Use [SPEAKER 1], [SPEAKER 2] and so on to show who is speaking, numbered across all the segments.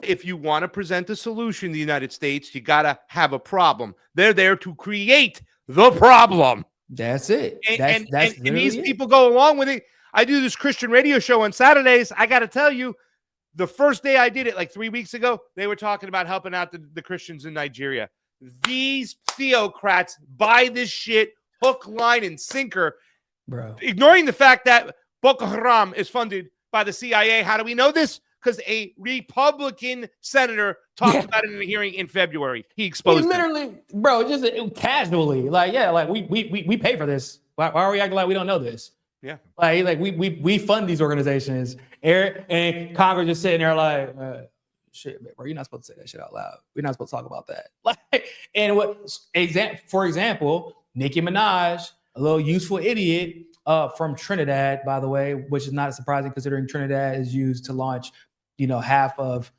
[SPEAKER 1] if you want to present a solution in the United States, you got to have a problem. They're there to create the problem.
[SPEAKER 2] That's it.
[SPEAKER 1] And these
[SPEAKER 2] it.
[SPEAKER 1] people go along with it. I do this Christian radio show on Saturdays. I got to tell you, the first day I did it, like 3 weeks ago, they were talking about helping out the Christians in Nigeria. These theocrats buy this shit hook, line, and sinker,
[SPEAKER 2] bro.
[SPEAKER 1] Ignoring the fact that Boko Haram is funded by the CIA. How do we know this? Because a Republican senator talked about it in a hearing in February. He exposed
[SPEAKER 2] literally, bro, just casually, like, yeah, like we pay for this. Why are we acting like we don't know this?
[SPEAKER 1] Yeah,
[SPEAKER 2] like we fund these organizations, and Congress just sitting there like, shit, bro, you're not supposed to say that shit out loud. We're not supposed to talk about that. Like, and for example, Nicki Minaj, a little useful idiot from Trinidad, by the way, which is not surprising considering Trinidad is used to launch, half of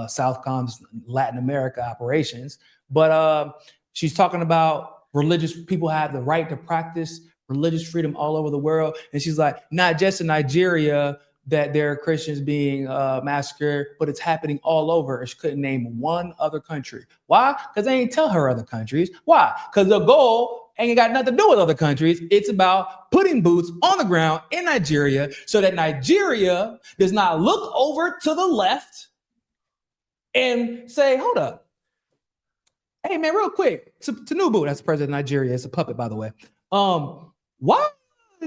[SPEAKER 2] Southcom's Latin America operations. But she's talking about religious people have the right to practice religious freedom all over the world. And she's like, not just in Nigeria that there are Christians being massacred, but it's happening all over. And she couldn't name one other country. Why? Because they ain't tell her other countries. Why? Because the goal ain't got nothing to do with other countries. It's about putting boots on the ground in Nigeria so that Nigeria does not look over to the left and say, hold up. Hey, man, real quick. Tinubu, that's the president of Nigeria. It's a puppet, by the way. Why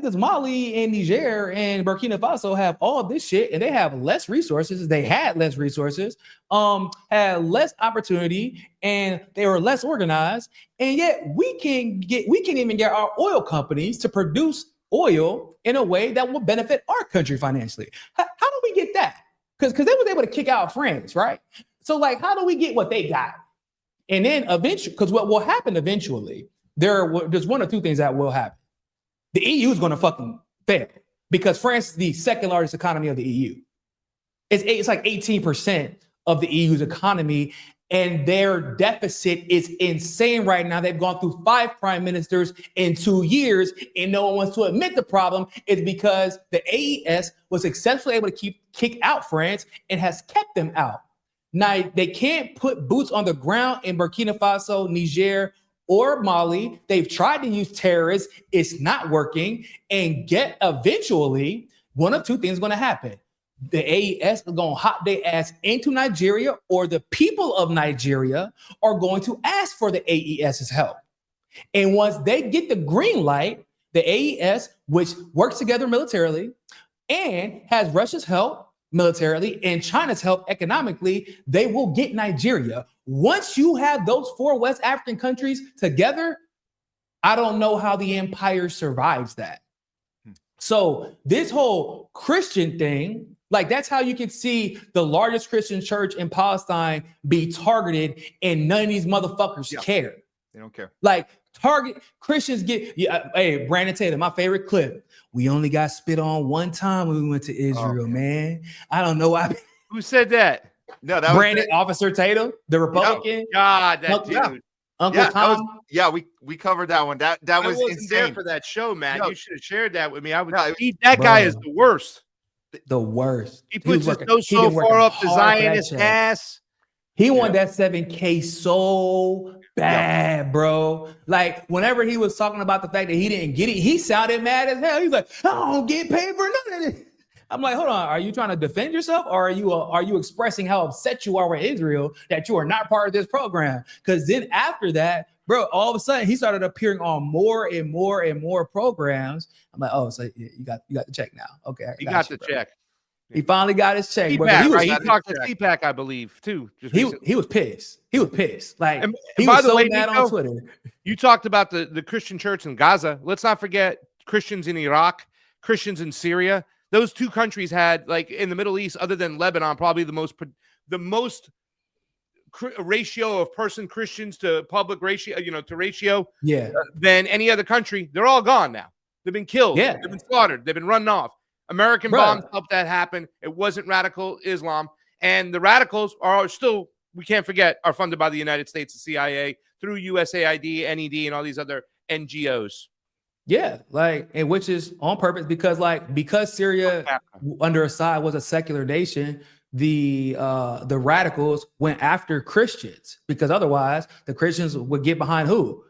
[SPEAKER 2] does Mali and Niger and Burkina Faso have all of this shit and they have less resources? They had less resources, had less opportunity, and they were less organized. And yet we can even get our oil companies to produce oil in a way that will benefit our country financially. How do we get that? Because they was able to kick out France, right? So like, how do we get what they got? And then eventually, because what will happen eventually, there's one or two things that will happen. The EU is going to fucking fail because France is the second largest economy of the EU. It's like 18% of the EU's economy, and their deficit is insane right now. They've gone through 5 prime ministers in 2 years, and no one wants to admit the problem. It's because the AES was successfully able to kick out France and has kept them out. Now, they can't put boots on the ground in Burkina Faso, Niger, or Mali. They've tried to use terrorists. It's not working. And eventually, one of two things is going to happen. The AES is going to hop their ass into Nigeria, or the people of Nigeria are going to ask for the AES's help. And once they get the green light, the AES, which works together militarily and has Russia's help militarily and China's help economically, they will get Nigeria. Once you have those 4 West African countries together, I don't know how the empire survives that. So this whole Christian thing, like that's how you can see the largest Christian church in Palestine be targeted and none of these motherfuckers care.
[SPEAKER 3] They don't care.
[SPEAKER 2] Like target Christians get, hey, Brandon Taylor, my favorite clip. We only got spit on one time when we went to Israel, man. I don't know why.
[SPEAKER 1] Who said that?
[SPEAKER 3] No, that
[SPEAKER 2] Brandon Officer Tatum, the Republican.
[SPEAKER 1] Yep. God, that dude.
[SPEAKER 2] Uncle Tom.
[SPEAKER 3] We covered that one. That was
[SPEAKER 1] wasn't
[SPEAKER 3] insane
[SPEAKER 1] there for that show, man. You should have shared that with me. That
[SPEAKER 2] Bro.
[SPEAKER 1] guy is the worst.
[SPEAKER 2] The worst.
[SPEAKER 1] He puts his nose so far up the Zionist ass.
[SPEAKER 2] He wanted that 7K so bad, bro. Like whenever he was talking about the fact that he didn't get it, he sounded mad as hell. He's like, I don't get paid for none of this. I'm like, hold on, are you trying to defend yourself, or are you expressing how upset you are with Israel that you are not part of this program? Because then after that, bro, all of a sudden he started appearing on more and more and more programs. I'm like, oh, so you got the check now? Okay,
[SPEAKER 1] he got the check.
[SPEAKER 2] He finally got his check.
[SPEAKER 1] CPAC, he talked to CPAC, I believe, too.
[SPEAKER 2] He was pissed. He was pissed. Like
[SPEAKER 1] and
[SPEAKER 2] he
[SPEAKER 1] by
[SPEAKER 2] was
[SPEAKER 1] the
[SPEAKER 2] so
[SPEAKER 1] way,
[SPEAKER 2] mad
[SPEAKER 1] Niko,
[SPEAKER 2] on Twitter.
[SPEAKER 1] You talked about the Christian church in Gaza. Let's not forget Christians in Iraq, Christians in Syria. Those 2 countries had, like, in the Middle East, other than Lebanon, probably the most ratio of person Christians to public ratio, than any other country. They're all gone now. They've been killed.
[SPEAKER 2] Yeah.
[SPEAKER 1] They've been slaughtered. They've been run off. American bombs helped that happen. It wasn't radical Islam. And the radicals are still, we can't forget, are funded by the United States, the CIA, through USAID, NED, and all these other NGOs.
[SPEAKER 2] Yeah, like, and which is on purpose because Syria under Assad was a secular nation, the radicals went after Christians, because otherwise the Christians would get behind who?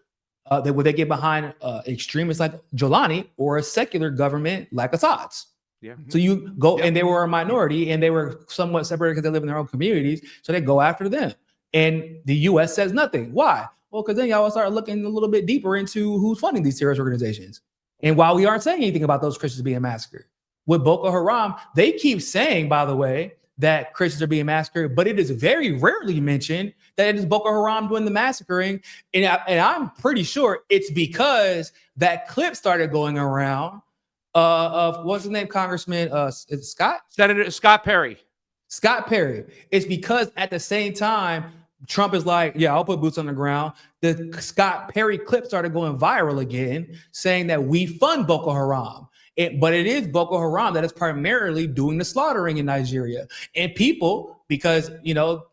[SPEAKER 2] Would they get behind extremists like Jolani or a secular government like Assad's?
[SPEAKER 1] Yeah.
[SPEAKER 2] So you go, and they were a minority, and they were somewhat separated because they live in their own communities. So they go after them, and the U.S. says nothing. Why? Well, because then y'all start looking a little bit deeper into who's funding these terrorist organizations. And while we aren't saying anything about those Christians being massacred, with Boko Haram, they keep saying, by the way, that Christians are being massacred, but it is very rarely mentioned that it is Boko Haram doing the massacring. And I'm pretty sure it's because that clip started going around of what's his name, Congressman Scott?
[SPEAKER 1] Senator Scott Perry.
[SPEAKER 2] Scott Perry. It's because at the same time, Trump is like, yeah, I'll put boots on the ground. The Scott Perry clip started going viral again, saying that we fund Boko Haram. But it is Boko Haram that is primarily doing the slaughtering in Nigeria. And people, because,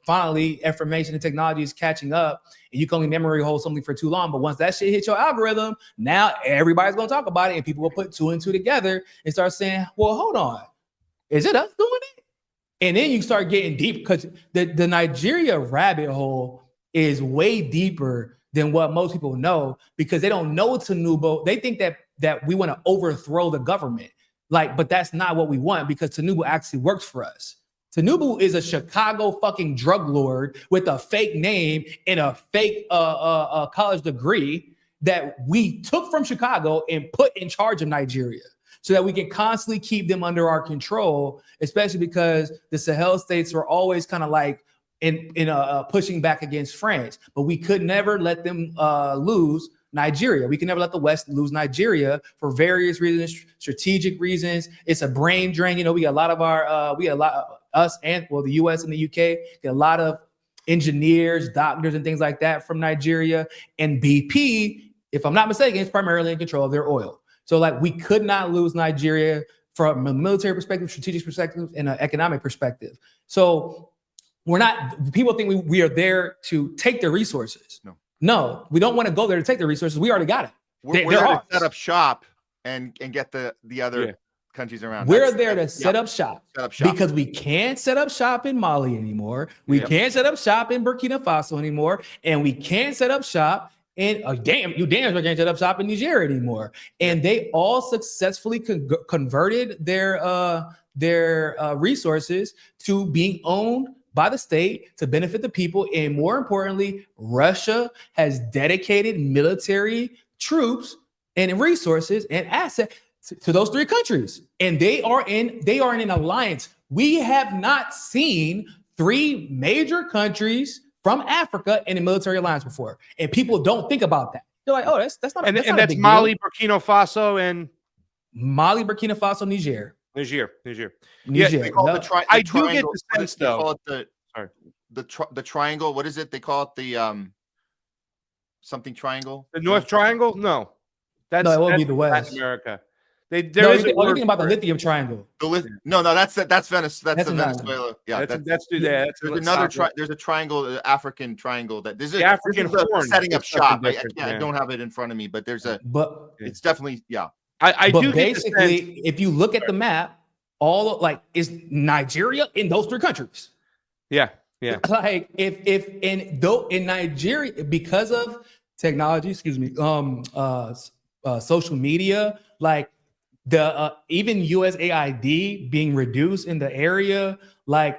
[SPEAKER 2] finally information and technology is catching up, and you can only memory hold something for too long. But once that shit hits your algorithm, now everybody's going to talk about it, and people will put two and two together and start saying, well, hold on. Is it us doing it? And then you start getting deep, because the Nigeria rabbit hole is way deeper than what most people know, because they don't know Tinubu. They think that we want to overthrow the government. But that's not what we want, because Tinubu actually works for us. Tinubu is a Chicago fucking drug lord with a fake name and a fake college degree that we took from Chicago and put in charge of Nigeria, so that we can constantly keep them under our control, especially because the Sahel states were always kind of like in pushing back against France. But we could never let them lose Nigeria. We can never let the West lose Nigeria for various reasons, strategic reasons. It's a brain drain. We got a lot of us and the US and the UK get a lot of engineers, doctors, and things like that from Nigeria. And BP, if I'm not mistaken, is primarily in control of their oil. So we could not lose Nigeria from a military perspective, strategic perspective, and an economic perspective. So people think we are there to take their resources. No, we don't want to go there to take the resources. We already got it.
[SPEAKER 3] We're there to set up shop and get the other countries around.
[SPEAKER 2] We're there to set up shop because we can't set up shop in Mali anymore. We can't set up shop in Burkina Faso anymore, and we can't set up shop in can't set up shop in Niger anymore. And they all successfully converted their resources to being owned by the state to benefit the people. And more importantly, Russia has dedicated military troops and resources and assets to those three countries. And they are in an alliance. We have not seen three major countries from Africa in a military alliance before. And people don't think about that. They're like, oh, that's not
[SPEAKER 1] and
[SPEAKER 2] that's
[SPEAKER 1] and
[SPEAKER 2] not a
[SPEAKER 1] that's
[SPEAKER 2] big
[SPEAKER 1] Mali,
[SPEAKER 2] deal.
[SPEAKER 1] Burkina Faso, and
[SPEAKER 2] Mali, Burkina Faso, Niger.
[SPEAKER 1] Yeah,
[SPEAKER 3] they call it the
[SPEAKER 1] I do
[SPEAKER 3] triangle.
[SPEAKER 1] get the sense,
[SPEAKER 3] They call
[SPEAKER 1] though.
[SPEAKER 3] it the triangle. What is it? They call it the something triangle.
[SPEAKER 1] The North Triangle? No,
[SPEAKER 2] it would be the West.
[SPEAKER 1] Latin America. You're
[SPEAKER 2] thinking about the lithium triangle.
[SPEAKER 3] No, that's Venezuela. That's the Venezuela. Yeah,
[SPEAKER 1] there's
[SPEAKER 3] a triangle, the African triangle. There's
[SPEAKER 1] the African horn
[SPEAKER 3] setting up shop. I don't have it in front of me, but it's definitely
[SPEAKER 2] I do basically. If you look at the map, is Nigeria in those three countries? Yeah. If in Nigeria, because of technology, social media, even USAID being reduced in the area,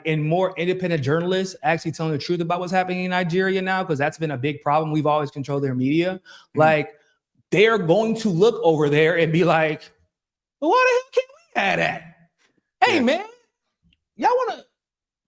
[SPEAKER 2] and more independent journalists actually telling the truth about what's happening in Nigeria now, because that's been a big problem. We've always controlled their media. They're going to look over there and be like, well, why the hell can't we have that? Hey, man, y'all want to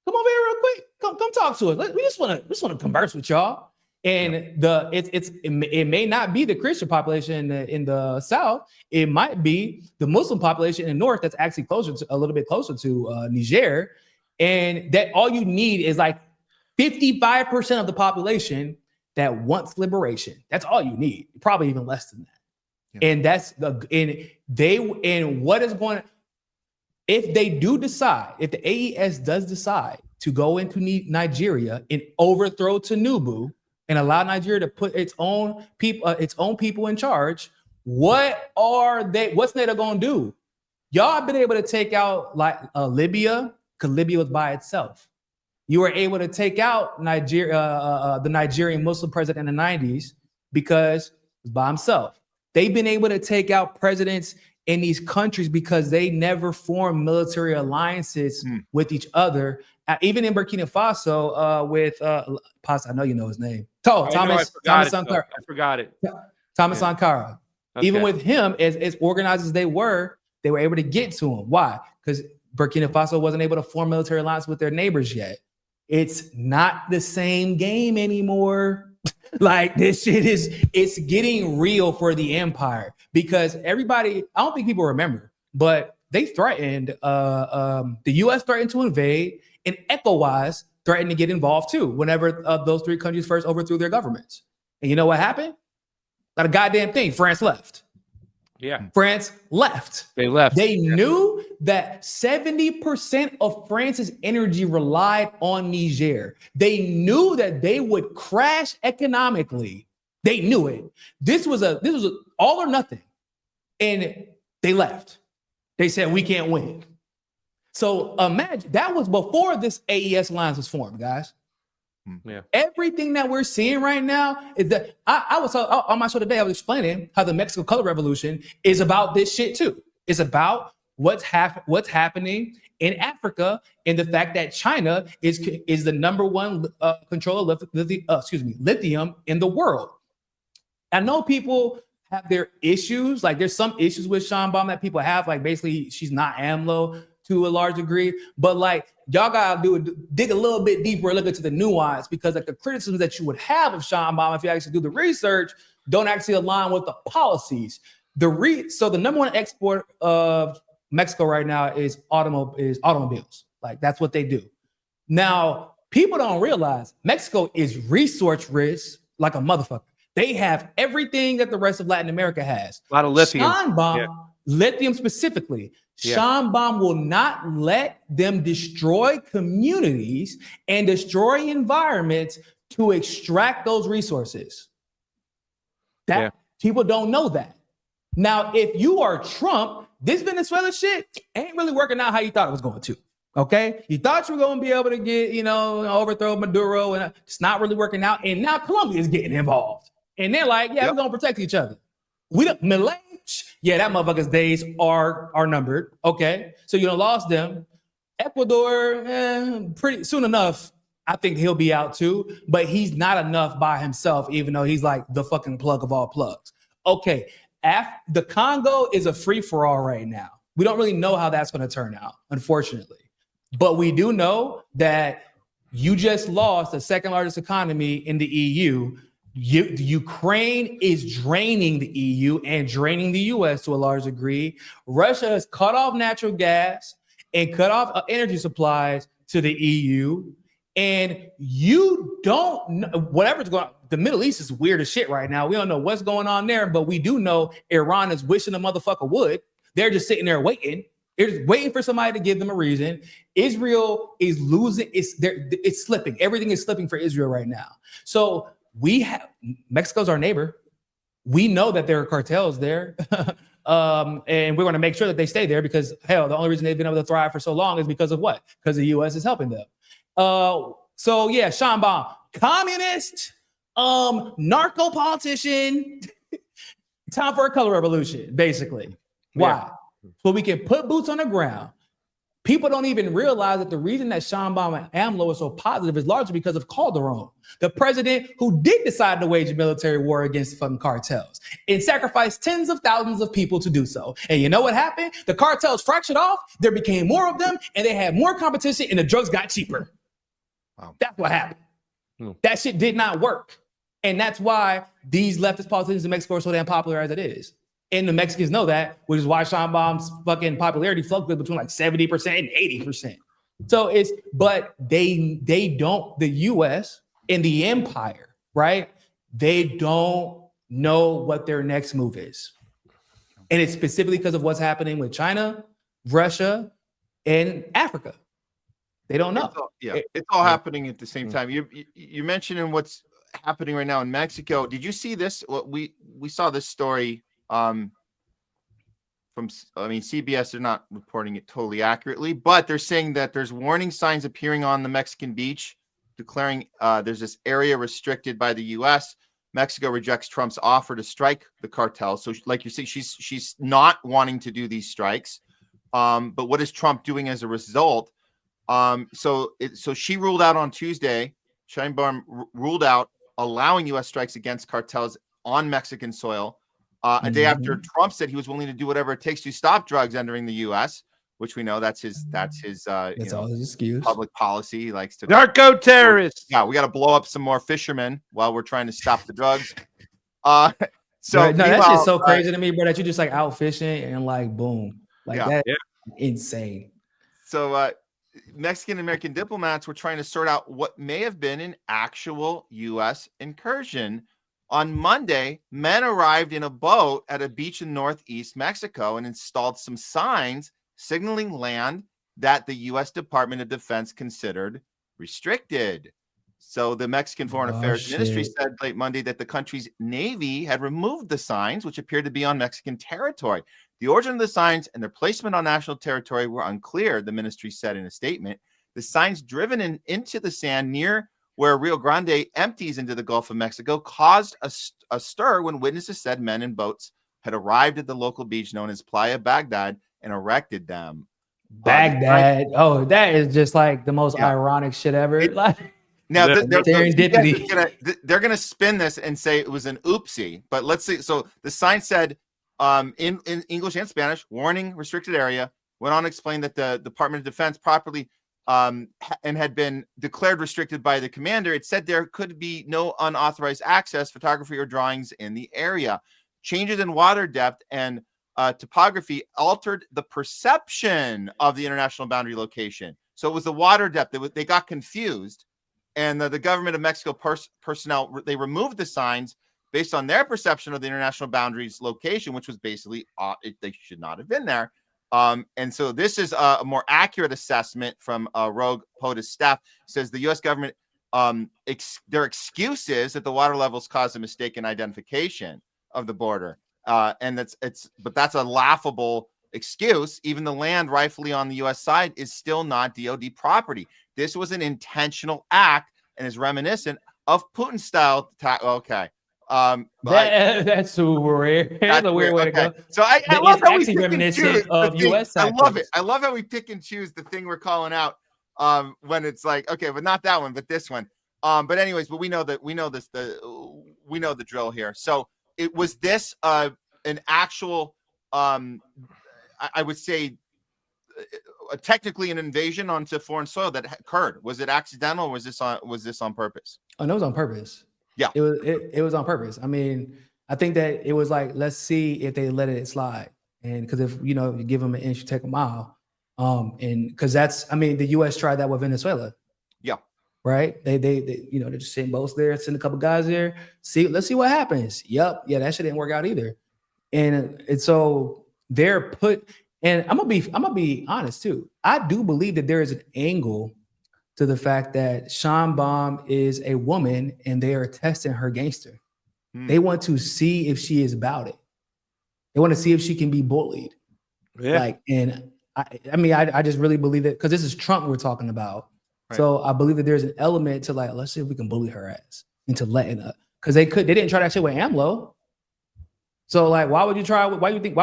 [SPEAKER 2] come over here real quick? Come talk to us. We just want to converse with y'all. And it may not be the Christian population in the South. It might be the Muslim population in the North that's actually a little bit closer to Niger. And that all you need is 55% of the population that wants liberation. That's all you need. Probably even less than that. Yeah. And what is going to, if they do decide, if the AES does decide to go into Nigeria and overthrow Tinubu and allow Nigeria to put its own people in charge, what's NATO going to do? Y'all have been able to take out Libya because Libya was by itself. You were able to take out Nigeria, the Nigerian Muslim president in the 90s because it was by himself. They've been able to take out presidents in these countries because they never formed military alliances with each other. Even in Burkina Faso, with I know you know his name. Thomas Sankara.
[SPEAKER 1] I forgot it.
[SPEAKER 2] Thomas Sankara.
[SPEAKER 1] Okay.
[SPEAKER 2] Even with him, as organized as they were able to get to him. Why? Because Burkina Faso wasn't able to form military alliance with their neighbors yet. It's not the same game anymore. Like this shit it's getting real for the empire because everybody, I don't think people remember, but they threatened, the US threatened to invade and ECOWAS threatened to get involved too whenever those three countries first overthrew their governments. And you know what happened? Not a goddamn thing. France left.
[SPEAKER 1] Yeah.
[SPEAKER 2] France left.
[SPEAKER 1] They left.
[SPEAKER 2] They knew that 70% of France's energy relied on Niger. They knew that they would crash economically. They knew it. This was a all or nothing. And they left. They said, we can't win. So imagine that was before this AES alliance was formed, guys.
[SPEAKER 1] Yeah.
[SPEAKER 2] Everything that we're seeing right now is that I was on my show today. I was explaining how the Mexico color revolution is about this shit too. It's about what's happening in Africa and the fact that China is the number one controller of lithium in the world. I know people have their issues. Like there's some issues with Sean Baum that people have. Like basically, she's not AMLO to a large degree, but like y'all gotta dig a little bit deeper and look into the nuance because like the criticisms that you would have of Sean Baum if you actually do the research don't actually align with the policies. So the number one export of Mexico right now is automobiles. Like that's what they do. Now people don't realize Mexico is resource rich like a motherfucker. They have everything that the rest of Latin America has.
[SPEAKER 1] A lot of lithium.
[SPEAKER 2] Sean Baum, lithium specifically.
[SPEAKER 1] Yeah.
[SPEAKER 2] Sean Baum will not let them destroy communities and destroy environments to extract those resources. People don't know that. Now, if you are Trump, this Venezuela shit ain't really working out how you thought it was going to. Okay, you thought you were going to be able to get, overthrow Maduro, and it's not really working out. And now Colombia is getting involved, and they're like, we're going to protect each other. Millet. Yeah, that motherfucker's days are numbered. Okay, so you done lost them. Ecuador, pretty soon enough, I think he'll be out too. But he's not enough by himself, even though he's like the fucking plug of all plugs. Okay, the Congo is a free for all right now. We don't really know how that's going to turn out, unfortunately. But we do know that you just lost the second largest economy in the EU. Ukraine is draining the EU and draining the US to a large degree. Russia has cut off natural gas and cut off energy supplies to the EU. And you don't know whatever's going on. The Middle East is weird as shit right now. We don't know what's going on there, but we do know Iran is wishing the motherfucker would. They're just sitting there waiting. They're just waiting for somebody to give them a reason. Israel is losing. It's slipping. Everything is slipping for Israel right now. So Mexico's our neighbor. We know that there are cartels there. And we're going to make sure that they stay there because, hell, the only reason they've been able to thrive for so long is because of what? Because the U.S. is helping them. So, yeah, Sean Baum, communist, narco politician, time for a color revolution, basically. Why?
[SPEAKER 1] Yeah.
[SPEAKER 2] So we can put boots on the ground. People don't even realize that the reason that Sean Baum and AMLO is so positive is largely because of Calderon, the president who did decide to wage a military war against fucking cartels and sacrificed tens of thousands of people to do so. And you know what happened? The cartels fractured off, there became more of them, and they had more competition, and the drugs got cheaper. Wow. That's what happened. That shit did not work. And that's why these leftist politicians in Mexico are so damn popular as it is. And the Mexicans know that, which is why Sean Baum's fucking popularity fluctuates between like 70% and 80%. So but they don't, the US and the empire, right? They don't know what their next move is. And it's specifically because of what's happening with China, Russia, and Africa. They don't know.
[SPEAKER 3] It's all happening at the same time. You mentioning what's happening right now in Mexico. Did you see this? We saw this story CBS, they're not reporting it totally accurately, but they're saying that there's warning signs appearing on the Mexican beach, declaring there's this area restricted by the U.S. Mexico rejects Trump's offer to strike the cartel. So, like you say, she's not wanting to do these strikes. But what is Trump doing as a result? So she ruled out on Tuesday. Sheinbaum ruled out allowing U.S. strikes against cartels on Mexican soil. A day after Trump said he was willing to do whatever it takes to stop drugs entering the U.S., which we know that's his
[SPEAKER 2] all his excuse.
[SPEAKER 3] Public policy. He likes to
[SPEAKER 1] narco terrorists.
[SPEAKER 3] Yeah, we got to blow up some more fishermen while we're trying to stop the drugs. So
[SPEAKER 2] right, no, that's just so crazy to me, bro. That you just like out fishing and like boom, like that's insane.
[SPEAKER 3] So Mexican American diplomats were trying to sort out what may have been an actual U.S. incursion. On Monday, men arrived in a boat at a beach in northeast Mexico and installed some signs signaling land that the U.S. Department of Defense considered restricted. So the Mexican Foreign Affairs Ministry said late Monday that the country's Navy had removed the signs, which appeared to be on Mexican territory. The origin of the signs and their placement on national territory were unclear, the ministry said in a statement. The signs driven into the sand near where Rio Grande empties into the Gulf of Mexico caused a stir when witnesses said men in boats had arrived at the local beach known as Playa Baghdad and erected them.
[SPEAKER 2] Baghdad. That is just like the most ironic shit ever.
[SPEAKER 3] Now
[SPEAKER 2] serendipity.
[SPEAKER 3] They're gonna spin this and say it was an oopsie, but let's see. So the sign said in English and Spanish, warning, restricted area. Went on to explain that the Department of Defense properly and had been declared restricted by the commander. It said there could be no unauthorized access, photography, or drawings in the area. Changes in water depth and topography altered the perception of the international boundary location. So it was the water depth. They got confused, and the government of Mexico personnel, they removed the signs based on their perception of the international boundaries location, which was basically they should not have been there. And so this is a more accurate assessment from Rogue POTUS staff. It says the U.S. government, their excuse is that the water levels caused a mistaken identification of the border. And that's a laughable excuse. Even the land rightfully on the U.S. side is still not DOD property. This was an intentional act and is reminiscent of Putin style. Okay.
[SPEAKER 2] That's weird. That's a weird way to go.
[SPEAKER 3] So I love how we pick
[SPEAKER 2] reminiscent
[SPEAKER 3] and choose
[SPEAKER 2] of U.S.
[SPEAKER 3] I love it. I love how we pick and choose the thing we're calling out when it's like, okay, but not that one, but this one. But anyways, but we know the drill here. So it was this an actual I would say technically an invasion onto foreign soil that occurred. Was it accidental or was this on purpose?
[SPEAKER 2] Oh, no, it was on purpose.
[SPEAKER 3] Yeah,
[SPEAKER 2] it was on purpose. I mean, I think that it was like, let's see if they let it slide, and because if you give them an inch, you take a mile, and because the U.S. tried that with Venezuela.
[SPEAKER 3] Yeah,
[SPEAKER 2] right. They they're just sitting boats there, send a couple guys there. Let's see what happens. Yep, yeah, that shit didn't work out either, and so they're put. And I'm gonna be honest too. I do believe that there is an angle to the fact that Sheinbaum is a woman and they are testing her gangster. They want to see if she is about it. They want to see if she can be bullied. Yeah. I just really believe that because this is Trump we're talking about. Right. So I believe that there's an element to like, let's see if we can bully her ass into letting up. Because they didn't try that shit with AMLO. So like, why would you think?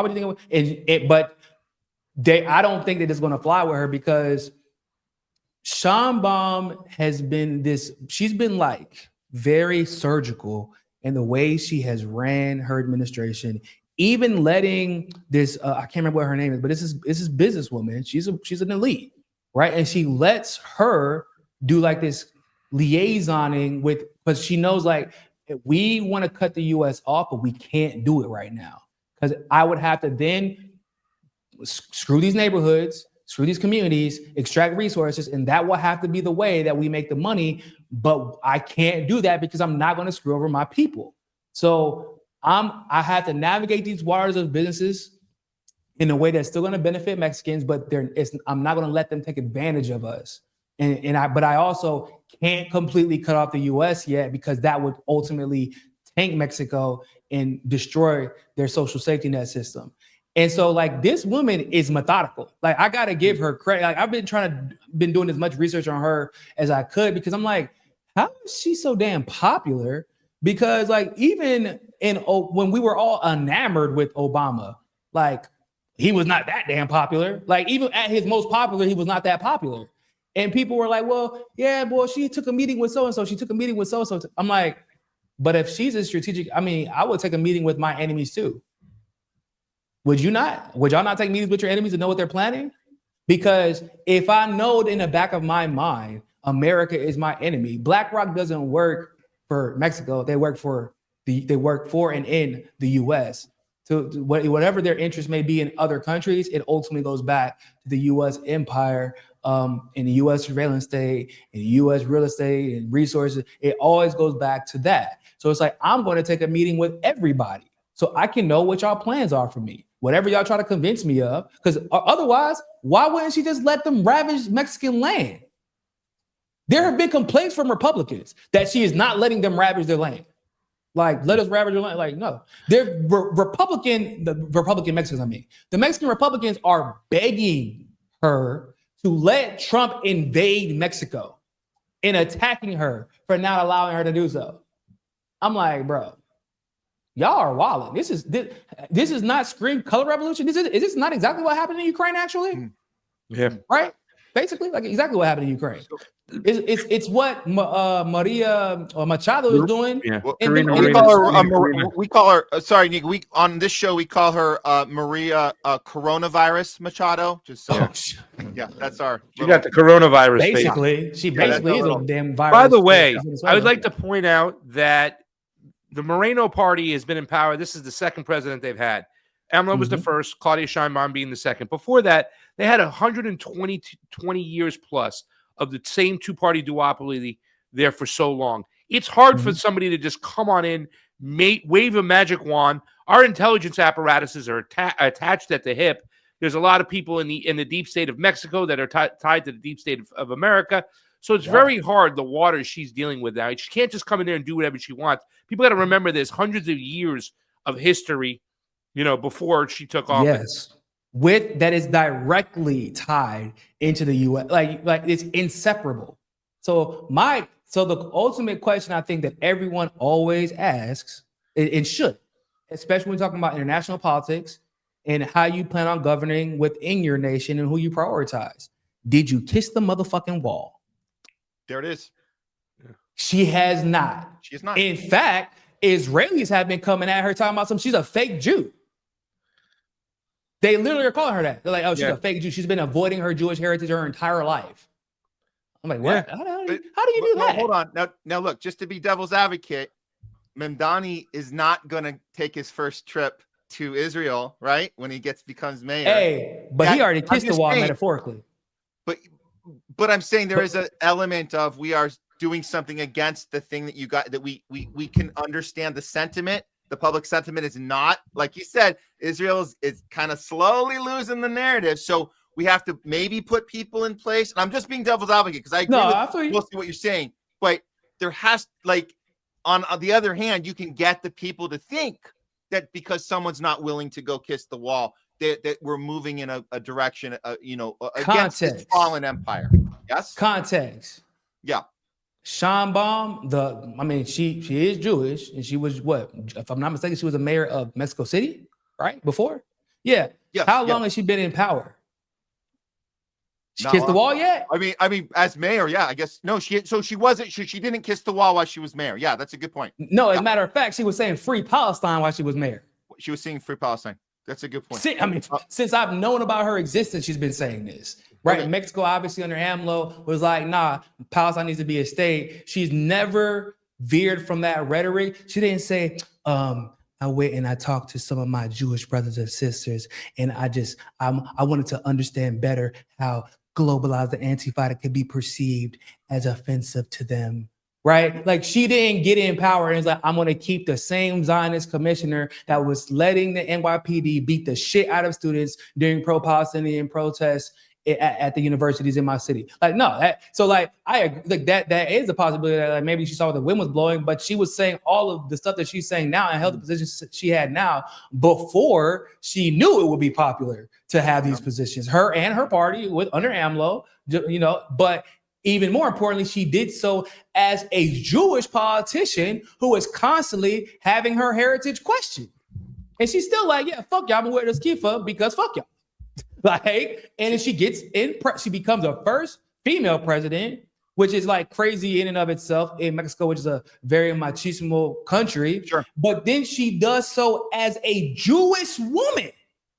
[SPEAKER 2] I don't think that it's going to fly with her because Sheinbaum has been she's been like very surgical in the way she has ran her administration, even letting this, I can't remember what her name is, but this is businesswoman. She's an elite, right? And she lets her do like this liaisoning with, but she knows like, we want to cut the US off, but we can't do it right now. Because I would have to then screw these neighborhoods, screw these communities, extract resources, and that will have to be the way that we make the money. But I can't do that because I'm not going to screw over my people. So I have to navigate these waters of businesses in a way that's still going to benefit Mexicans, but I'm not going to let them take advantage of us. But I also can't completely cut off the U.S. yet because that would ultimately tank Mexico and destroy their social safety net system. And so like this woman is methodical. Like I gotta give her credit. Like I've been doing as much research on her as I could because I'm like, how is she so damn popular? Because like even when we were all enamored with Obama, like he was not that damn popular. Like even at his most popular, he was not that popular. And people were like, well, yeah, boy, she took a meeting with so-and-so. She took a meeting with so-and-so. I'm like, but if she's a strategic, I mean, I would take a meeting with my enemies too. Would you not? Would y'all not take meetings with your enemies to know what they're planning? Because if I know in the back of my mind, America is my enemy, BlackRock doesn't work for Mexico. They work for and in the US. So whatever their interest may be in other countries, it ultimately goes back to the US empire, in the US surveillance state, in the US real estate and resources. It always goes back to that. So it's like, I'm going to take a meeting with everybody so I can know what y'all plans are for me. Whatever y'all try to convince me of, because otherwise, why wouldn't she just let them ravage Mexican land? There have been complaints from Republicans that she is not letting them ravage their land. Like, let us ravage their land. Like, no. They're the Republican Mexicans, I mean. The Mexican Republicans are begging her to let Trump invade Mexico and attacking her for not allowing her to do so. I'm like, bro, y'all are wilding. This is not scream color revolution. Is this not exactly what happened in Ukraine, actually?
[SPEAKER 1] Yeah.
[SPEAKER 2] Right? Basically, like exactly what happened in Ukraine. It's what Maria Machado is doing.
[SPEAKER 1] Yeah.
[SPEAKER 3] Well,
[SPEAKER 2] in
[SPEAKER 3] we call her. Sorry, Nick. We on this show we call her Maria Coronavirus Machado. Just so, yeah, that's our.
[SPEAKER 1] She got the coronavirus.
[SPEAKER 2] basically, she basically is a damn virus.
[SPEAKER 1] By the way, I would like to point out that the Moreno party has been in power. This is the second president they've had. AMLO was the first, Claudia Sheinbaum being the second. Before that, they had 20 years plus of the same two-party duopoly there for so long. It's hard for somebody to just come on in, wave a magic wand. Our intelligence apparatuses are attached at the hip. There's a lot of people in the deep state of Mexico that are tied to the deep state of America. So it's very hard, the waters she's dealing with now. She can't just come in there and do whatever she wants. People got to remember there's hundreds of years of history, before she took office.
[SPEAKER 2] Yes. That is directly tied into the U.S. Like it's inseparable. So the ultimate question I think that everyone always asks, and should, especially when talking about international politics and how you plan on governing within your nation and who you prioritize. Did you kiss the motherfucking wall?
[SPEAKER 3] There it is.
[SPEAKER 2] She has not.
[SPEAKER 3] She is not.
[SPEAKER 2] In fact, Israelis have been coming at her talking about she's a fake Jew. They literally are calling her that. They're like, oh, she's a fake Jew. She's been avoiding her Jewish heritage her entire life. I'm like, what?
[SPEAKER 3] Yeah.
[SPEAKER 2] How do you do that?
[SPEAKER 3] Hold on. Now look, just to be devil's advocate, Mamdani is not going to take his first trip to Israel, right? When he becomes mayor.
[SPEAKER 2] Hey, but he already kissed the wall metaphorically.
[SPEAKER 3] But I'm saying there is an element of we are doing something against the thing that you got, that we can understand the sentiment. The public sentiment is not, like you said, Israel is kind of slowly losing the narrative. So we have to maybe put people in place. And I'm just being devil's advocate because I agree with mostly what you're saying. But there has, on the other hand, you can get the people to think that because someone's not willing to go kiss the wall, that we're moving in a direction, against this fallen empire. Yes?
[SPEAKER 2] Context.
[SPEAKER 3] Yeah.
[SPEAKER 2] Sheinbaum, she is Jewish, and she was if I'm not mistaken, she was a mayor of Mexico City, right? Before? Yeah. How long has she been in power? She kissed the wall yet?
[SPEAKER 3] I mean, as mayor, yeah, I guess. No, she didn't kiss the wall while she was mayor. Yeah, that's a good point.
[SPEAKER 2] No, as a matter of fact, she was saying free Palestine while she was mayor.
[SPEAKER 3] She was saying free Palestine. That's a good point.
[SPEAKER 2] Since I've known about her existence, she's been saying this. Right. Okay. Mexico, obviously, under AMLO, was like, nah, Palestine needs to be a state. She's never veered from that rhetoric. She didn't say, I went and I talked to some of my Jewish brothers and sisters, and I wanted to understand better how globalized the Antifada could be perceived as offensive to them. Right? Like she didn't get in power and it's like, I'm going to keep the same Zionist commissioner that was letting the NYPD beat the shit out of students during pro-Palestinian protests at the universities in my city. Like, no, so like I agree, like that is a possibility that like maybe she saw the wind was blowing, but she was saying all of the stuff that she's saying now and held the positions she had now before she knew it would be popular to have these positions. Her and her party under AMLO, but even more importantly, she did so as a Jewish politician who is constantly having her heritage questioned. And she's still like, yeah, fuck y'all, I'm gonna wear this kippah because fuck y'all. Like, and she gets she becomes the first female president, which is like crazy in and of itself in Mexico, which is a very machismo country.
[SPEAKER 3] Sure.
[SPEAKER 2] But then she does so as a Jewish woman.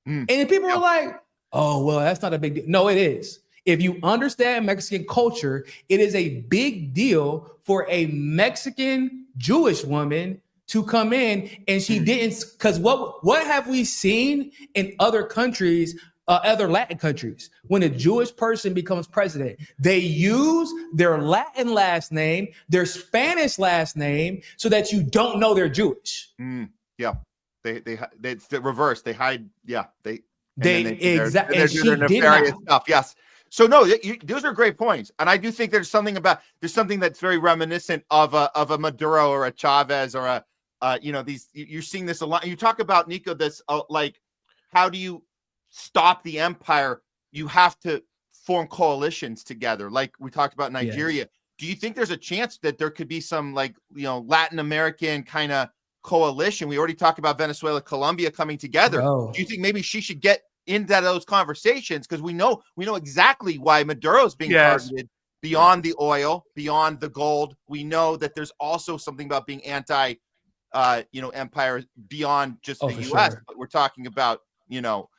[SPEAKER 2] And then people are like, oh, well, that's not a big deal. No, it is. If you understand Mexican culture, it is a big deal for a Mexican Jewish woman to come in, and she didn't, because what have we seen in other countries, other Latin countries, when a Jewish person becomes president? They use their Latin last name, their Spanish last name, so that you don't know they're Jewish.
[SPEAKER 3] Yeah, it's the reverse. They hide. Yeah, they
[SPEAKER 2] exactly.
[SPEAKER 3] They're doing their nefarious stuff. Yes. So no, those are great points, and I do think there's something that's very reminiscent of a Maduro or a Chavez or a you're seeing this a lot. You talk about, Niko, this like, how do you stop the empire? You have to form coalitions together, like we talked about Nigeria. Yes. Do you think there's a chance that there could be some like Latin American kind of coalition? We already talked about Venezuela, Colombia coming together. Do you think maybe she should get into those conversations? Because we know exactly why Maduro's being targeted beyond the oil, beyond the gold. We know that there's also something about being anti empire beyond just the US, sure. But we're talking about,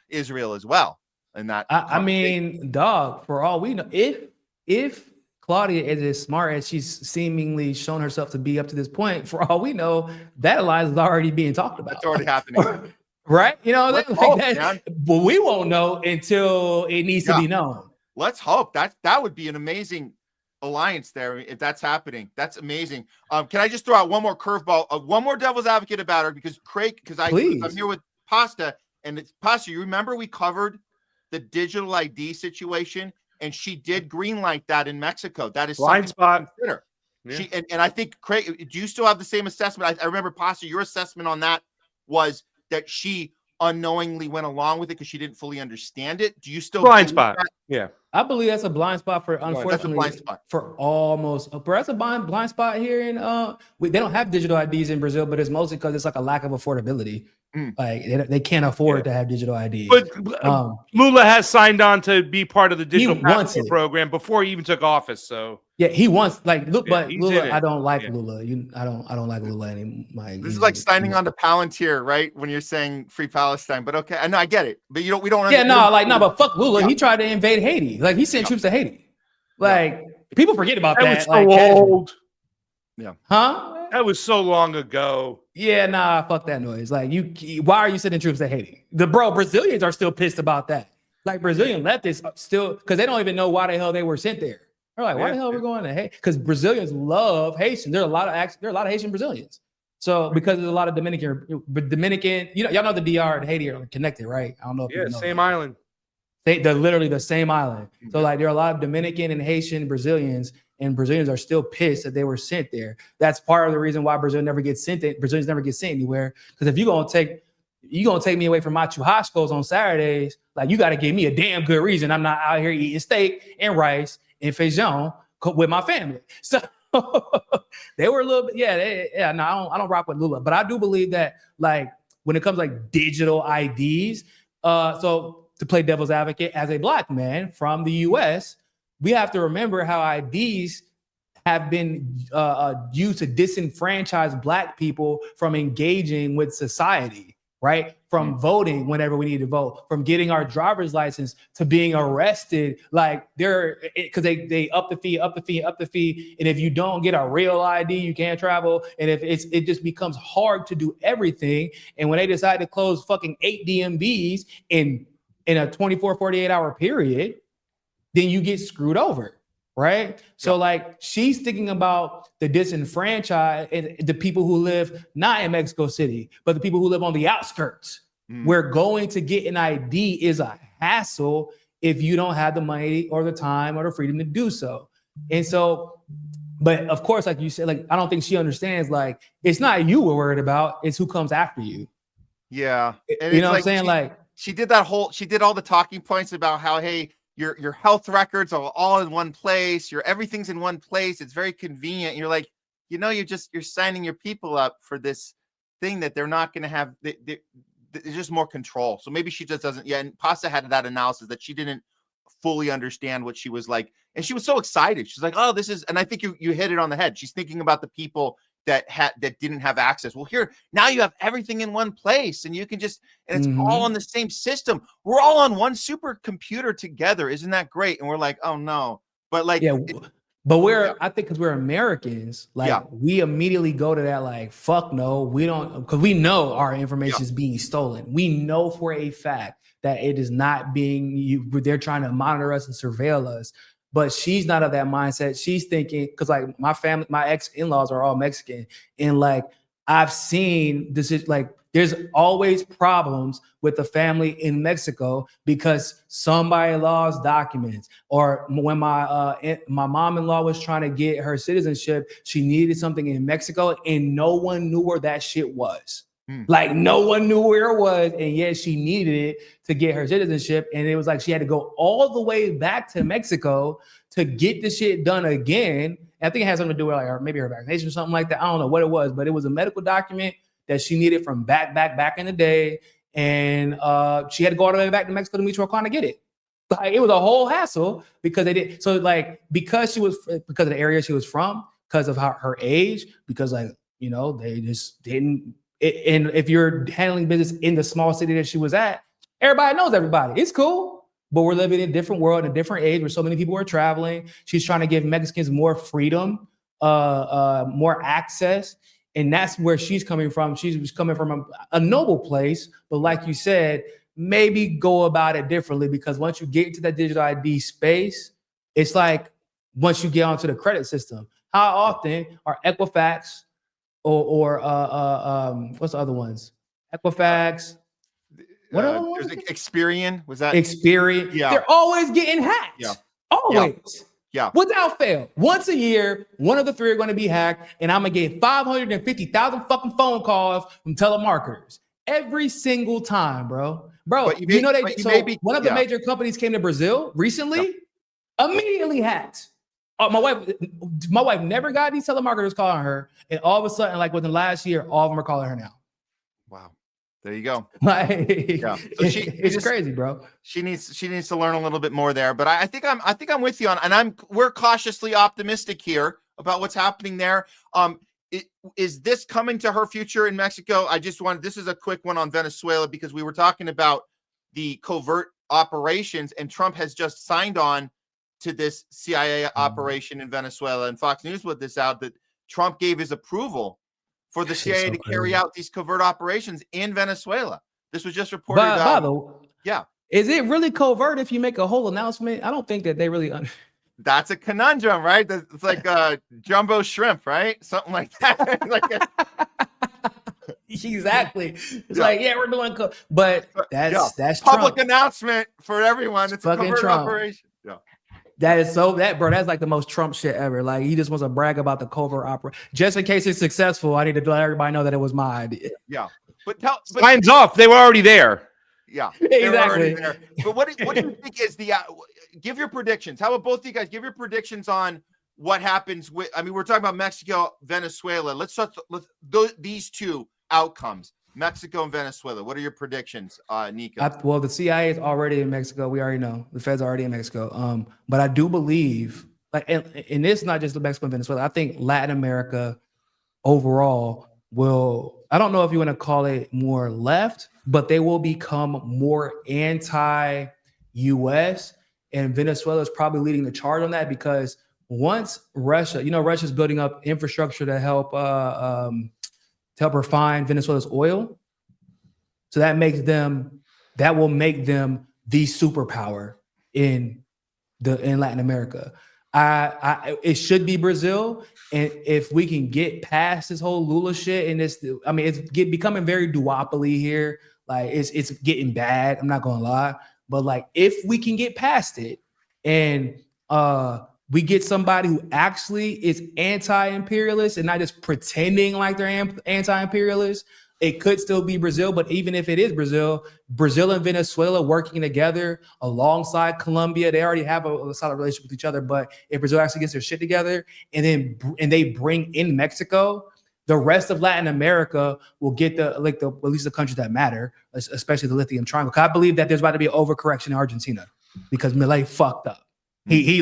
[SPEAKER 3] Israel as well. And that,
[SPEAKER 2] I mean, dog, for all we know, if Claudia is as smart as she's seemingly shown herself to be up to this point, for all we know, that alliance is already being talked about.
[SPEAKER 3] That's already happening.
[SPEAKER 2] Right? But we won't know until it needs to be known.
[SPEAKER 3] Let's hope that would be an amazing alliance there if that's happening. That's amazing. Can I just throw out one more curveball, one more devil's advocate about her, because I'm here with Pasta, and it's Pasta. You remember we covered the digital ID situation, and she did greenlight that in Mexico. That is
[SPEAKER 1] blind spot.
[SPEAKER 3] Yeah. She and I think, Craig, do you still have the same assessment? I remember, Pasta, your assessment on that was that she unknowingly went along with it because she didn't fully understand it. Do you still
[SPEAKER 1] blind spot? That?
[SPEAKER 2] Yeah, I believe that's a blind spot for, unfortunately, for almost. But that's a blind spot here in they don't have digital IDs in Brazil, but it's mostly because it's like a lack of affordability. Like they can't afford to have digital IDs.
[SPEAKER 1] But Lula has signed on to be part of the digital passport program before he even took office. So
[SPEAKER 2] yeah, he wants but Lula, I don't like Lula. I don't like Lula anymore.
[SPEAKER 3] This is like signing on to Palantir, right? When you're saying free Palestine, but okay, I know I get it, but we don't.
[SPEAKER 2] Yeah, but fuck Lula. Yeah. He tried to invade Haiti. Like he sent troops to Haiti. Like people forget about that.
[SPEAKER 1] Was so old.
[SPEAKER 3] Yeah.
[SPEAKER 2] Huh?
[SPEAKER 1] That was so long ago.
[SPEAKER 2] Yeah, fuck that noise. Like why are you sending troops to Haiti? Brazilians are still pissed about that. Like Brazilian leftists still, because they don't even know why the hell they were sent there. They're like, why the hell are we going to Haiti? Because Brazilians love Haitians. There are a lot of Haitian Brazilians. So because there's a lot of Dominican, y'all know the DR and Haiti are connected, right? I don't know if you know
[SPEAKER 1] same
[SPEAKER 2] that.
[SPEAKER 1] Island.
[SPEAKER 2] They're literally the same island. So like there are a lot of Dominican and Haitian Brazilians, and Brazilians are still pissed that they were sent there. That's part of the reason why Brazilians never get sent anywhere. Because if you're gonna take me away from my churrascos on Saturdays, like you got to give me a damn good reason I'm not out here eating steak and rice and feijão with my family. So they were a little bit, I don't rock with Lula, but I do believe that like when it comes like digital IDs, so to play devil's advocate as a black man from the US, we have to remember how IDs have been used to disenfranchise black people from engaging with society, right? From voting whenever we need to vote, from getting our driver's license to being arrested. Like because they up the fee. And if you don't get a real ID, you can't travel. And if it just becomes hard to do everything. And when they decide to close fucking 8 DMVs in a 24, 48 hour period, then you get screwed over, right? So like she's thinking about the disenfranchised and the people who live not in Mexico City, but the people who live on the outskirts, where going to get an ID is a hassle if you don't have the money or the time or the freedom to do so. And so, but of course, like you said, like, I don't think she understands, like, it's not you we're worried about, it's who comes after you.
[SPEAKER 3] Yeah. And
[SPEAKER 2] You
[SPEAKER 3] it's
[SPEAKER 2] know what I'm
[SPEAKER 3] like
[SPEAKER 2] saying?
[SPEAKER 3] she did all the talking points about how, hey, your health records are all in one place, everything's in one place, it's very convenient. You're like, you're signing your people up for this thing that they're not going to have. There's just more control. So maybe she just doesn't. Yeah. And Pasta had that analysis that she didn't fully understand what she was like. And she was so excited. She's like, oh, this is, and I think you hit it on the head. She's thinking about the people that didn't have access. Well, here, now you have everything in one place and you can just, and it's all on the same system. We're all on one supercomputer together. Isn't that great? And we're like, oh no. But like,
[SPEAKER 2] yeah. But I think because we're Americans, like we immediately go to that, like, fuck no, we don't, because we know our information is being stolen. We know for a fact that it is not being, they're trying to monitor us and surveil us. But she's not of that mindset. She's thinking, because like my family, my ex-in-laws are all Mexican. And like, I've seen this is like, there's always problems with the family in Mexico because somebody lost documents. Or when my mom-in-law was trying to get her citizenship, she needed something in Mexico and no one knew where that shit was. Like no one knew where it was, and yet she needed it to get her citizenship. And it was like she had to go all the way back to Mexico to get the shit done again. And I think it has something to do with like maybe her vaccination or something like that. I don't know what it was, but it was a medical document that she needed from back in the day. And she had to go all the way back to Mexico to Michoacan to get it. Like it was a whole hassle because they did. So like because of the area she was from, because of her age, because like, they just didn't. And if you're handling business in the small city that she was at, everybody knows everybody. It's cool, but we're living in a different world, a different age where so many people are traveling. She's trying to give Mexicans more freedom, more access. And that's where she's coming from. She's coming from a noble place, but like you said, maybe go about it differently, because once you get into that digital ID space, it's like once you get onto the credit system, how often are Equifax or what's the other ones? Equifax. What are
[SPEAKER 3] there's Experian. Was that
[SPEAKER 2] Experian?
[SPEAKER 3] Yeah.
[SPEAKER 2] They're always getting hacked.
[SPEAKER 3] Yeah.
[SPEAKER 2] Always.
[SPEAKER 3] Yeah.
[SPEAKER 2] Without fail. Once a year, one of the three are going to be hacked, and I'm going to get 550,000 fucking phone calls from telemarketers every single time, bro. One of the major companies came to Brazil recently, immediately hacked. My wife never got these telemarketers calling her, and all of a sudden, like within the last year, all of them are calling her now. Wow,
[SPEAKER 3] there you go.
[SPEAKER 2] Like,
[SPEAKER 3] So
[SPEAKER 2] it's crazy, bro. She needs
[SPEAKER 3] to learn a little bit more there, but I think I'm with you on, and we're cautiously optimistic here about what's happening there. Is this coming to her future in Mexico? This is a quick one on Venezuela, because we were talking about the covert operations, and Trump has just signed on to this CIA operation in Venezuela, and Fox News put this out that Trump gave his approval for the CIA to carry out these covert operations in Venezuela. This was just reported.
[SPEAKER 2] Is it really covert if you make a whole announcement? I don't think that they really.
[SPEAKER 3] That's a conundrum, right? It's like jumbo shrimp, right? Something like that.
[SPEAKER 2] Exactly. It's like, we're doing, but that's
[SPEAKER 3] public
[SPEAKER 2] Trump.
[SPEAKER 3] Announcement for everyone. It's a covert operation. Yeah.
[SPEAKER 2] That's like the most Trump shit ever. Like, he just wants to brag about the covert opera. Just in case it's successful, I need to let everybody know that it was my idea.
[SPEAKER 3] Yeah. But
[SPEAKER 1] signs off. They were already there.
[SPEAKER 3] Yeah.
[SPEAKER 2] Exactly.
[SPEAKER 3] There. But what do you think is give your predictions? How about both of you guys give your predictions on what happens with, we're talking about Mexico, Venezuela. Let's these two outcomes, Mexico and Venezuela. What are your predictions, Niko?
[SPEAKER 2] The CIA is already in Mexico. We already know the Fed's already in Mexico. But I do believe, like, and it's not just Mexico and Venezuela. I think Latin America overall I don't know if you want to call it more left, but they will become more anti-US, and Venezuela is probably leading the charge on that, because once Russia's building up infrastructure to help refine Venezuela's oil. So that will make them the superpower in Latin America. It should be Brazil. And if we can get past this whole Lula shit, and it's becoming very duopoly here. Like, it's getting bad. I'm not gonna lie. But like, if we can get past it and we get somebody who actually is anti-imperialist and not just pretending like they're anti-imperialist, it could still be Brazil. But even if it is Brazil and Venezuela working together alongside Colombia, they already have a solid relationship with each other. But if Brazil actually gets their shit together and they bring in Mexico, the rest of Latin America will get at least the countries that matter, especially the lithium triangle. I believe that there's about to be an overcorrection in Argentina because Milei fucked up. He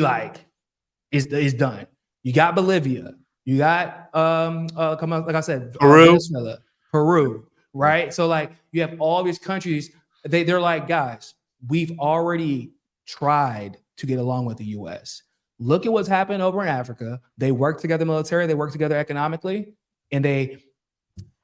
[SPEAKER 2] is done. You got Bolivia. You got like I said, Venezuela, Peru, right? So like you have all these countries. They're like, guys, we've already tried to get along with the U.S. Look at what's happened over in Africa. They work together military. They work together economically. And they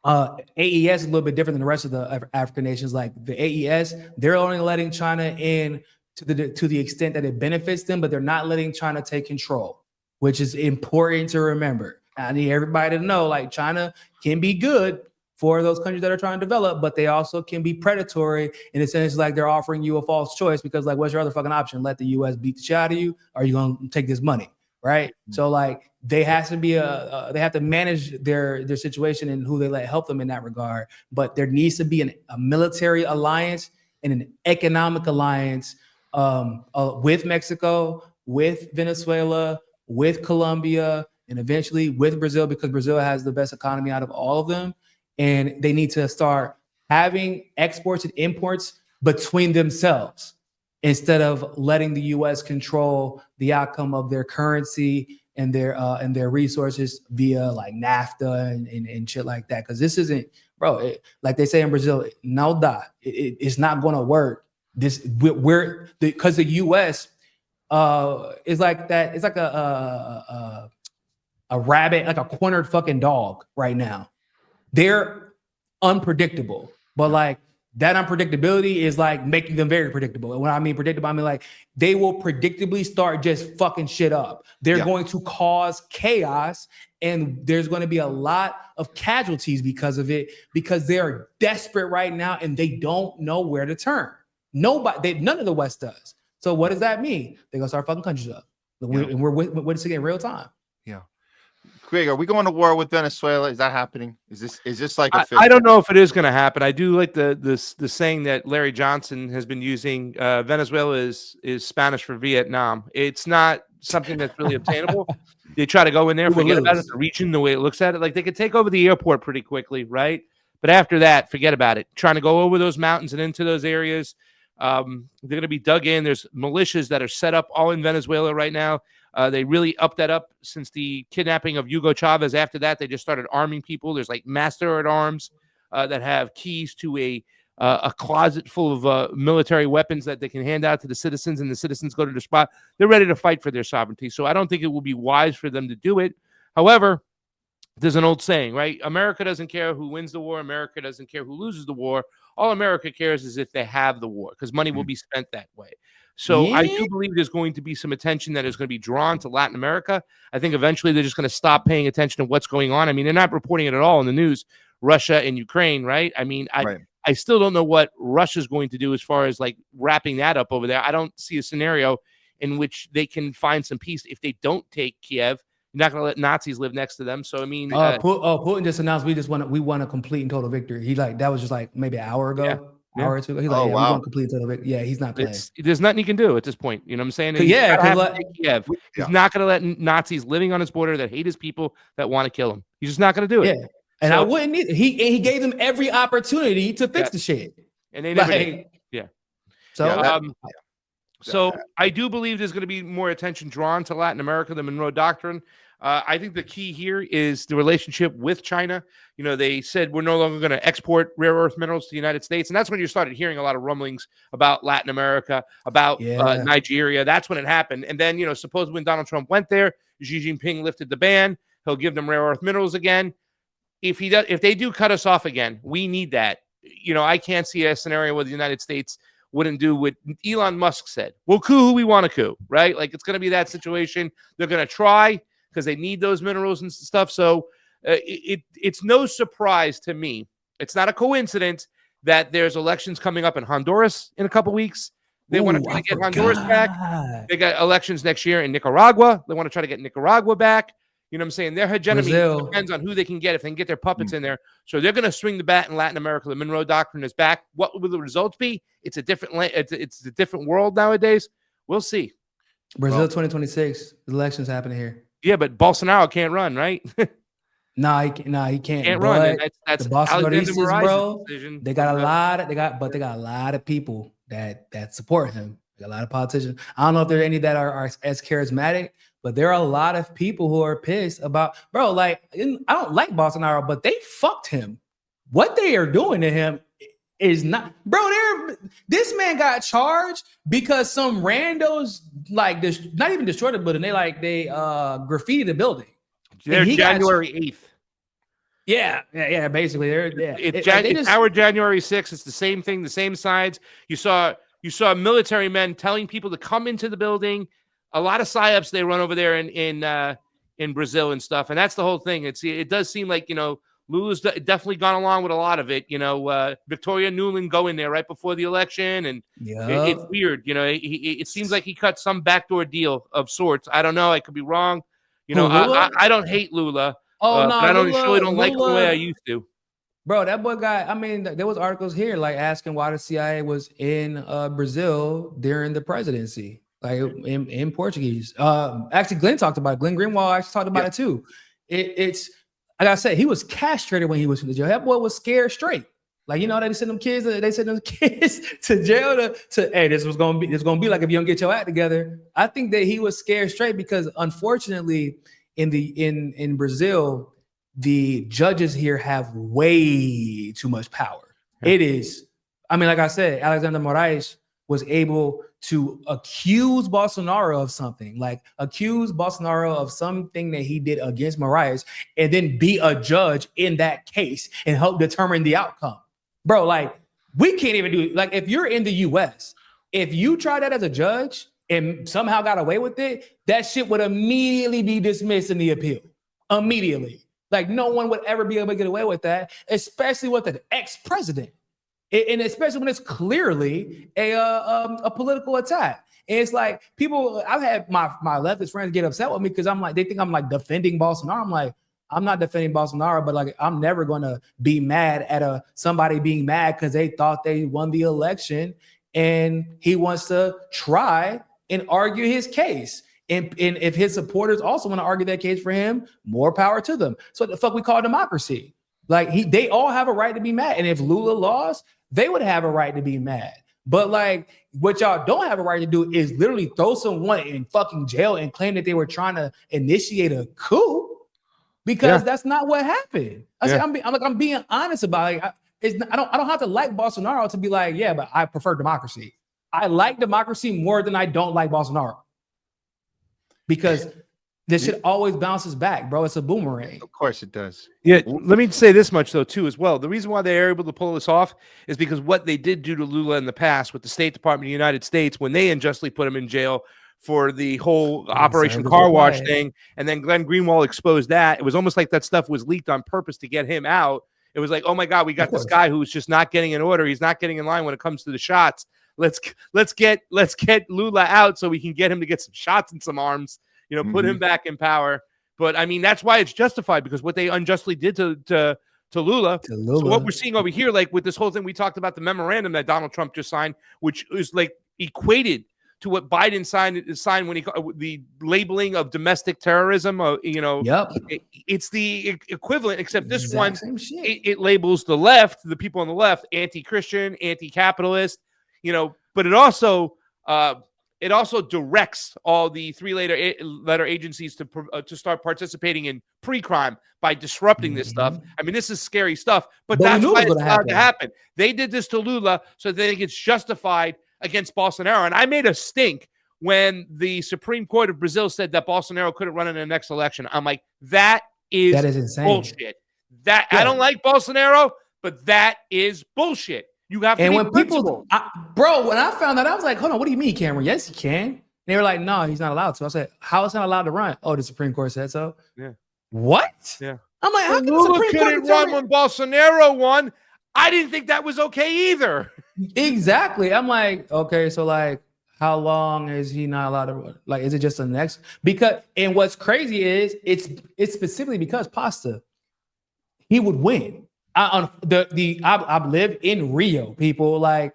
[SPEAKER 2] AES is a little bit different than the rest of the African nations. Like the AES, they're only letting China in to the extent that it benefits them, but they're not letting China take control, which is important to remember. I need everybody to know, like, China can be good for those countries that are trying to develop, but they also can be predatory in a sense, like they're offering you a false choice because, like, what's your other fucking option? Let the U.S. beat the shit out of you, or are you gonna take this money, right? So like they have to be they have to manage their situation and who they let help them in that regard. But there needs to be a military alliance and an economic alliance with Mexico, with Venezuela, with Colombia, and eventually with Brazil, because Brazil has the best economy out of all of them. And they need to start having exports and imports between themselves instead of letting the U.S. control the outcome of their currency and their resources via like NAFTA and shit like that. Because this isn't, bro, like they say in Brazil, no da, it's not going to work. Because the U.S. is like that. It's like a rabbit, like a cornered fucking dog right now. They're unpredictable, but like that unpredictability is like making them very predictable. And when I mean predictable, I mean like they will predictably start just fucking shit up. They're going to cause chaos, and there's going to be a lot of casualties because of it, because they are desperate right now and they don't know where to turn. None of the West does. So what does that mean? They're gonna start fucking countries up. And we're witnessing it in real time.
[SPEAKER 3] Yeah. Greg, are we going to war with Venezuela? Is that happening? Is this like
[SPEAKER 1] I don't know if it is going to happen. I do like the saying that Larry Johnson has been using. Venezuela is Spanish for Vietnam. It's not something that's really obtainable. They try to go in there, forget about it. The region, the way it looks at it, like they could take over the airport pretty quickly, right? But after that, forget about it. Trying to go over those mountains and into those areas, they're going to be dug in. There's militias that are set up all in Venezuela right now. They really upped that up since the kidnapping of Hugo Chavez. After that, they just started arming people. There's like master at arms that have keys to a closet full of military weapons that they can hand out to the citizens, and the citizens go to the spot. They're ready to fight for their sovereignty. So I don't think it will be wise for them to do it. However, there's an old saying, right? America doesn't care who wins the war. America doesn't care who loses the war. All America cares is if they have the war, because money will be spent that way. So I do believe there's going to be some attention that is going to be drawn to Latin America. I think eventually they're just going to stop paying attention to what's going on. I mean, they're not reporting it at all in the news, Russia and Ukraine, right? I mean, I still don't know what Russia's going to do as far as like wrapping that up over there. I don't see a scenario in which they can find some peace if they don't take Kiev. You're not going to let Nazis live next to them. So, I mean,
[SPEAKER 2] Putin just announced we won a complete and total victory. He that was just like maybe an hour ago. Hour or two ago. He's like, we want complete total victory. Yeah, he's not playing.
[SPEAKER 1] There's nothing he can do at this point. You know what I'm saying?
[SPEAKER 2] Kiev.
[SPEAKER 1] He's not going to let Nazis living on his border that hate his people that want to kill him. He's just not going to do it.
[SPEAKER 2] Yeah, and I wouldn't either. He gave them every opportunity to fix the shit,
[SPEAKER 1] and they never did. Yeah. So I do believe there's going to be more attention drawn to Latin America, the Monroe Doctrine. I think the key here is the relationship with China. You know, they said we're no longer going to export rare earth minerals to the United States. And that's when you started hearing a lot of rumblings about Latin America, about Nigeria. That's when it happened. And then, you know, supposedly when Donald Trump went there, Xi Jinping lifted the ban. He'll give them rare earth minerals again. If they do cut us off again, we need that. You know, I can't see a scenario where the United States wouldn't do what Elon Musk said. We'll coup who we want to coup, right? Like, it's going to be that situation. They're going to try, because they need those minerals and stuff. So it's no surprise to me. It's not a coincidence that there's elections coming up in Honduras in a couple weeks, They want to try to get Honduras back. They got elections next year in Nicaragua. They want to try to get Nicaragua back. You know what I'm saying? Their hegemony depends on who they can get if they can get their puppets in there. So they're going to swing the bat in Latin America. The Monroe Doctrine is back. What will the results be? It's a different it's a different world nowadays. We'll see.
[SPEAKER 2] Brazil 2026 elections happening here.
[SPEAKER 1] Yeah, but Bolsonaro can't run, right?
[SPEAKER 2] He can't.
[SPEAKER 1] Can't run. That's
[SPEAKER 2] the Bolsonaristas, bro.
[SPEAKER 1] Decision.
[SPEAKER 2] They got a lot of people that support him. They got a lot of politicians. I don't know if there are any that are as charismatic, but there are a lot of people who are pissed about, bro. Like, I don't like Bolsonaro, but they fucked him. What they are doing to him is not, bro. This man got charged because some randos not even destroyed the building. They graffitied the building.
[SPEAKER 1] They're January 8th.
[SPEAKER 2] Yeah. Basically,
[SPEAKER 1] it's our January 6th. It's the same thing, the same sides. You saw military men telling people to come into the building. A lot of psyops they run over there in Brazil and stuff, and that's the whole thing. It does seem like Lula's definitely gone along with a lot of it. Victoria Nuland going there right before the election, and it's weird. It seems like he cut some backdoor deal of sorts. I don't know. I could be wrong. I don't hate Lula. But I don't like the way I used to.
[SPEAKER 2] Bro, that boy got, there was articles here like asking why the CIA was in Brazil during the presidency, like in Portuguese. Actually, Glenn talked about it. Glenn Greenwald actually talked about it too. It's like I said, he was castrated when he was in the jail. That boy was scared straight. Like, they sent them kids to jail to hey, this is gonna be like if you don't get your act together. I think that he was scared straight because unfortunately in Brazil, the judges here have way too much power. It is, like I said, Alexander Moraes was able to accuse Bolsonaro of something, of something that he did against Moraes, and then be a judge in that case and help determine the outcome. Bro, we can't even do it. Like, if you're in the US, if you try that as a judge and somehow got away with it, that shit would immediately be dismissed in the appeal. Immediately. Like, no one would ever be able to get away with that, especially with an ex-president. And especially when it's clearly a political attack. And it's like people, I've had my leftist friends get upset with me because they think I'm defending Bolsonaro. I'm like, I'm not defending Bolsonaro, but I'm never going to be mad at somebody being mad because they thought they won the election and he wants to try and argue his case. And if his supporters also want to argue that case for him, more power to them. So what the fuck we call democracy? They all have a right to be mad. And if Lula lost, they would have a right to be mad. But what y'all don't have a right to do is literally throw someone in fucking jail and claim that they were trying to initiate a coup, because that's not what happened. I'm being honest about it. I don't have to like Bolsonaro to be like, yeah, but I prefer democracy. I like democracy more than I don't like Bolsonaro. Because this shit always bounces back, bro. It's a boomerang.
[SPEAKER 3] Of course it does.
[SPEAKER 1] Yeah, let me say this much, though, too, as well. The reason why they are able to pull this off is because what they did do to Lula in the past with the State Department of the United States when they unjustly put him in jail for the whole Operation Car Wash thing, and then Glenn Greenwald exposed that. It was almost like that stuff was leaked on purpose to get him out. It was like, oh, my God, we got this guy who's just not getting in order. He's not getting in line when it comes to the shots. Let's get Lula out so we can get him to get some shots and some arms. Put him back in power. But that's why it's justified, because what they unjustly did to Lula. So what we're seeing over here, like with this whole thing, we talked about the memorandum that Donald Trump just signed, which is equated to what Biden signed when the labeling of domestic terrorism. It's the equivalent, except this one, it labels the left, the people on the left, anti-Christian, anti-capitalist, but it also directs all the three-letter agencies to start participating in pre-crime by disrupting this stuff. This is scary stuff, but that's why it's allowed to happen. They did this to Lula so they think it's justified against Bolsonaro. And I made a stink when the Supreme Court of Brazil said that Bolsonaro couldn't run in the next election. I'm like, that is insane. Bullshit. I don't like Bolsonaro, but that is bullshit. You have to be principled.
[SPEAKER 2] When I found that, I was like, hold on, what do you mean, Cameron? Yes, he can. And they were like, no, he's not allowed to. I said, how is he not allowed to run? Oh, the Supreme Court said so?
[SPEAKER 1] Yeah.
[SPEAKER 2] What?
[SPEAKER 1] Yeah.
[SPEAKER 2] I'm like, how can the
[SPEAKER 1] Lula
[SPEAKER 2] Supreme Court
[SPEAKER 1] couldn't run when Bolsonaro won? I didn't think that was okay either.
[SPEAKER 2] Exactly. I'm like, okay, so like, how long is he not allowed to? Like, is it just the next? Because and what's crazy is it's specifically because Pasta, he would win. I've lived in Rio, people like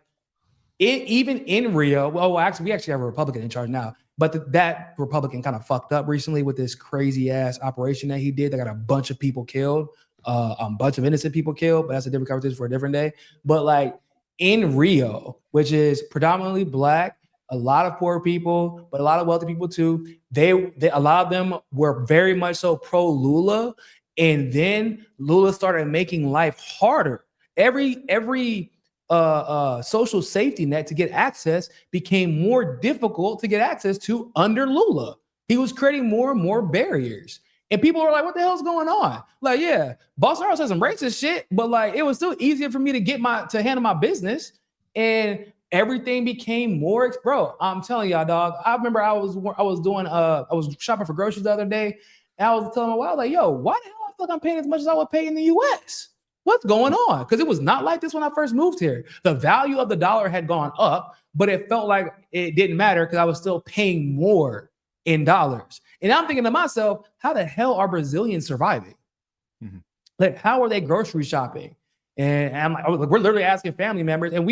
[SPEAKER 2] even in Rio. Well, actually, we actually have a Republican in charge now, but that Republican kind of fucked up recently with this crazy ass operation that he did. They got a bunch of people killed, a bunch of innocent people killed, but that's a different conversation for a different day. But like in Rio, which is predominantly black, a lot of poor people, but a lot of wealthy people too. They a lot of them were very much so pro Lula, and then Lula started making life harder. Every social safety net to get access became more difficult to get access to under Lula. He was creating more and more barriers. And people were like, what the hell's going on? Like, yeah, Bolsonaro said some racist shit, but like it was still easier for me to handle my business. And everything became more, bro. I'm telling y'all, dog. I remember I was shopping for groceries the other day, and I was telling my wife, like, yo, why the hell I feel like I'm paying as much as I would pay in the US? What's going on? Because it was not like this when I first moved here. The value of the dollar had gone up, but it felt like it didn't matter because I was still paying more in dollars. And I'm thinking to myself, how the hell are Brazilians surviving? Mm-hmm. Like, how are they grocery shopping? And I'm like, we're literally asking family members. And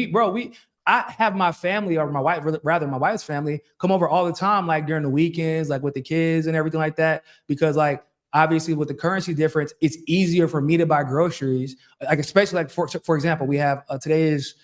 [SPEAKER 2] I have my family, or my wife's family, come over all the time, like during the weekends, like with the kids and everything like that, because like, obviously, with the currency difference, it's easier for me to buy groceries. Like, especially like for example, we have today is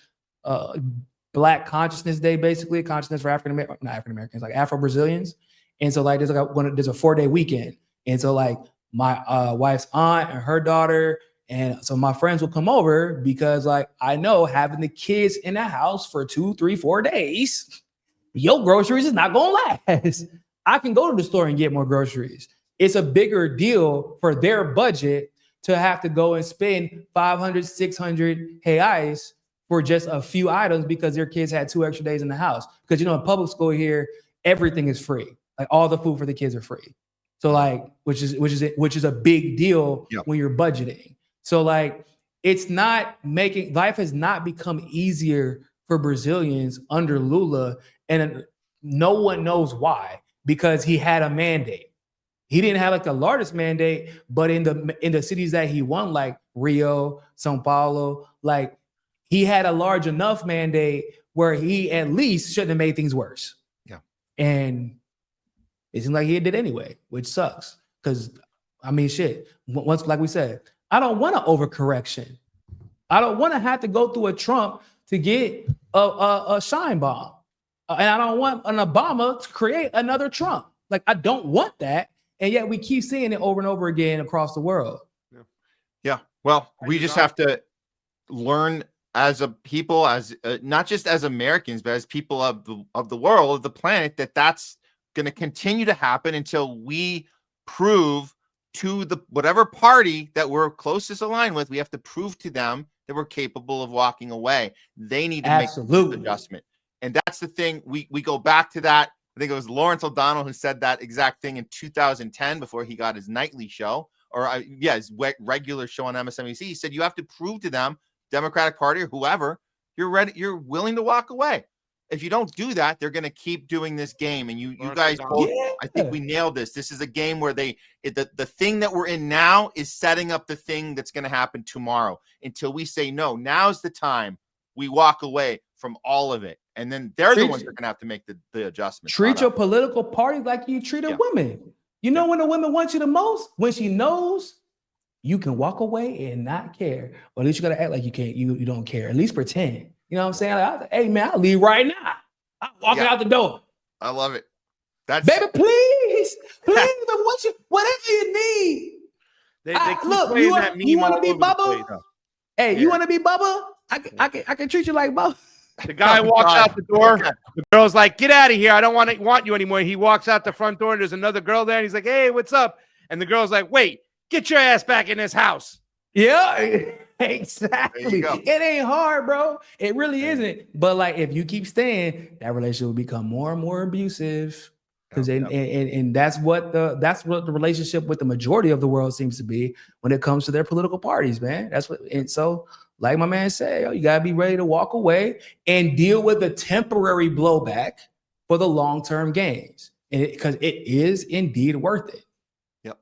[SPEAKER 2] Black Consciousness Day, basically consciousness for not African Americans, like Afro Brazilians. And so like there's a 4-day weekend, and so like my wife's aunt and her daughter, and so my friends will come over because like I know having the kids in the house for 2, 3, 4 days, your groceries is not gonna last. I can go to the store and get more groceries. It's a bigger deal for their budget to have to go and spend 500, 600 reais for just a few items because their kids had 2 extra days in the house. Because, you know, in public school here, everything is free. Like all the food for the kids are free. So like, which is a big deal when you're budgeting. So like, life has not become easier for Brazilians under Lula, and no one knows why, because he had a mandate. He didn't have like the largest mandate, but in the cities that he won, like Rio, São Paulo, like he had a large enough mandate where he at least shouldn't have made things worse. Yeah. And it seems like he did anyway, which sucks. Because I mean, shit, once, like we said, I don't want an overcorrection. I don't want to have to go through a Trump to get a shine bomb. And I don't want an Obama to create another Trump. Like, I don't want that. And yet we keep seeing it over and over again across the world.
[SPEAKER 3] Yeah. Well, we just have to learn as a people, as not just as Americans, but as people of the world, of the planet, that's going to continue to happen until we prove to the whatever party that we're closest aligned with, we have to prove to them that we're capable of walking away. They need to make the adjustment. And that's the thing. We go back to that. I think it was Lawrence O'Donnell who said that exact thing in 2010 before he got his nightly show, or his regular show on MSNBC. He said, you have to prove to them, Democratic Party or whoever, you're willing to walk away. If you don't do that, they're going to keep doing this game. And you guys both, I think we nailed this. This is a game where the thing that we're in now is setting up the thing that's going to happen tomorrow. Until we say, no, now's the time we walk away from all of it. And then they're the ones that are going to have to make the adjustment.
[SPEAKER 2] Treat your political party like you treat a woman. You know when a woman wants you the most? When she knows you can walk away and not care. Or at least you got to act like you can't. You don't care. At least pretend. You know what I'm saying? Like, hey, man, I'll leave right now. I'm walking out the door.
[SPEAKER 3] I love it. That's
[SPEAKER 2] baby, please, whatever you need. Look, you want to be Bubba? Hey, you want to be Bubba? I can treat you like Bubba.
[SPEAKER 1] The guy walks out the door. The girl's like, get out of here. I don't want you anymore. He walks out the front door and there's another girl there. And he's like, hey, what's up? And the girl's like, wait, get your ass back in this house.
[SPEAKER 2] Yeah, exactly. It ain't hard, bro. It really isn't. But like, if you keep staying, that relationship will become more and more abusive. Because and that's what the relationship with the majority of the world seems to be when it comes to their political parties, man. That's what. And so like my man said, yo, you gotta be ready to walk away and deal with the temporary blowback for the long-term gains. Because it is indeed worth it.
[SPEAKER 3] Yep.